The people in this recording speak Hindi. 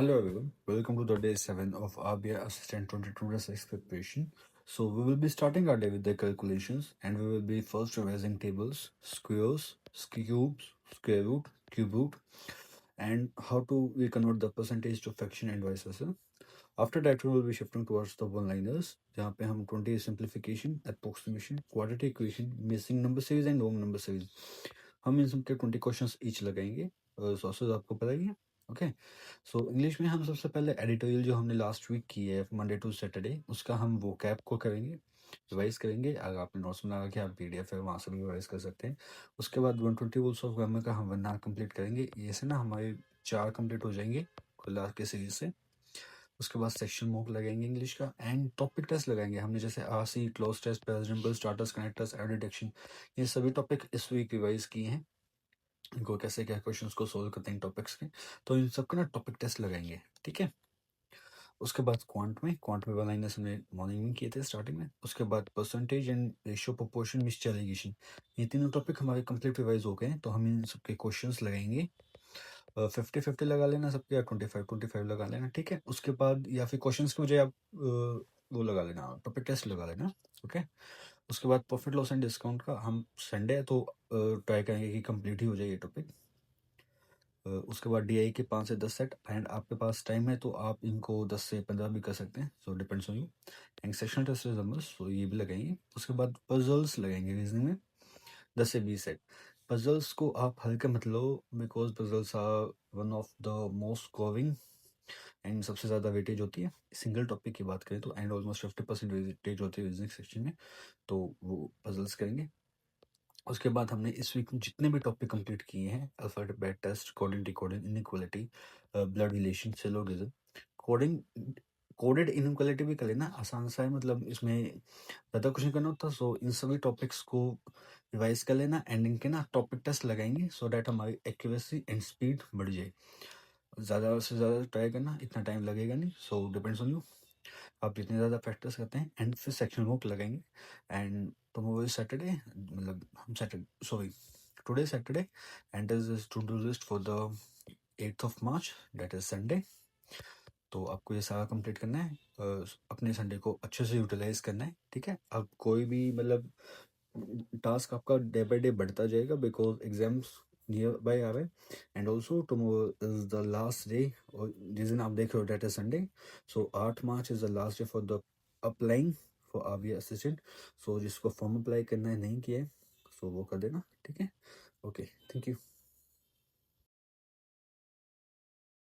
Hello everyone, welcome to the day 7 of RBI Assistant 2026 preparation. So we will be starting our day with the calculations and we will be first revising tables, squares, cubes, square root, cube root, and how to we convert the percentage to fraction and vice versa. After that we will be shifting towards the one-liners जहाँ पे हम 20 simplification, approximation, quadratic equation, missing number series and wrong number series हम इन सब के 20 क्वेश्चंस ईच लगाएंगे. सोर्सेज आपको पता ही है. ओके, सो इंग्लिश में हम सबसे पहले एडिटोरियल जो हमने लास्ट वीक की है मंडे टू सैटरडे उसका हम वो कैप को करेंगे, रिवाइज करेंगे. अगर आपने नोट्स बना रखे आप पीडीएफ है वहाँ से भी रिवाइज कर सकते हैं. उसके बाद 120 रूल्स ऑफ ग्रामर का हम 1 आवर कंप्लीट करेंगे. ये से ना हमारे 4 कंप्लीट हो जाएंगे लास्ट के सीरीज से. उसके बाद सेक्शन मॉक लगाएंगे इंग्लिश का एंड टॉपिक टेस्ट लगाएंगे. हमने जैसे RC, cloze test, presentable, starters, connectors, error detection ये सभी टॉपिक इस वीक रिवाइज किए हैं. इनको कैसे क्या क्वेश्चंस को सोल्व करते हैं टॉपिक्स के, तो इन सबका ना टॉपिक टेस्ट लगाएंगे. ठीक है. उसके बाद क्वांट में बनाएंगे हमने मॉर्निंग में किए थे स्टार्टिंग में. उसके बाद percentage and ratio, proportion, mixture, alligation ये तीनों टॉपिक हमारे कंप्लीट रिवाइज हो गए हैं. तो हम इन सबके क्वेश्चंस लगाएंगे. 50-50 लगा लेना सबके या 25-25 लगा लेना. ठीक है. उसके बाद या फिर क्वेश्चंस की मुझे आप वो लगा लेना, टॉपिक टेस्ट लगा लेना. ओके. उसके बाद प्रॉफिट लॉस एंड डिस्काउंट का हम संडे है तो ट्राई करेंगे कि कंप्लीट ही हो जाए ये टॉपिक. उसके बाद डीआई के 5 से 10 सेट एंड आपके पास टाइम है तो आप इनको 10 से 15 भी कर सकते हैं. So depends on you. And sectional test numbers so ये भी लगाएंगे. उसके बाद पजल्स लगाएंगे रीजनिंग में 10 से 20 सेट. पजल्स को आप हल्के मत लो because puzzles are one of the most coving and सबसे ज़्यादा वेटेज होती है सिंगल टॉपिक की बात करें तो. एंड ऑलमोस्ट 50% वेटेज होती है रीजनिंग सेक्शन में. तो वो पजल्स करेंगे. उसके बाद हमने इस वीक में जितने भी टॉपिक कंप्लीट किए हैं alphabet test, coding, decoding, inequality, blood relation, syllogism, coding, coded inequality भी कर लेना. आसान सा है, मतलब इसमें ज़्यादा कुछ नहीं करना होता. सो इन सभी टॉपिक्स को रिवाइज कर लेना एंड इनके ना टॉपिक टेस्ट लगाएंगे सो डैट हमारी एक्यूरेसी एंड स्पीड बढ़ जाए. ज़्यादा से ज़्यादा ट्राई करना, इतना टाइम लगेगा नहीं. सो डिपेंड्स ऑन यू आप जितने ज़्यादा प्रैक्टिस करते हैं. एंड फिर सेक्शन वर्क लगाएंगे. एंड टुमारो इज सैटरडे, मतलब हम Saturday sorry today Saturday and is to do list for the 8th of March, that is Sunday. तो आपको ये सारा कंप्लीट करना है. अपने संडे को अच्छे से यूटिलाइज करना है. ठीक है. अब कोई भी मतलब टास्क आपका डे बाय डे बढ़ता जाएगा बिकॉज एग्जाम्स नियर बाय आ रहे हैं. And also tomorrow is the last day और जिस दिन आप देख रहे हो that is Sunday. So 8 March is the last day for the applying for RBI assistant. So जिसको फॉर्म अप्लाई करना है नहीं किया है सो वो कर देना. ठीक है. Okay, thank you.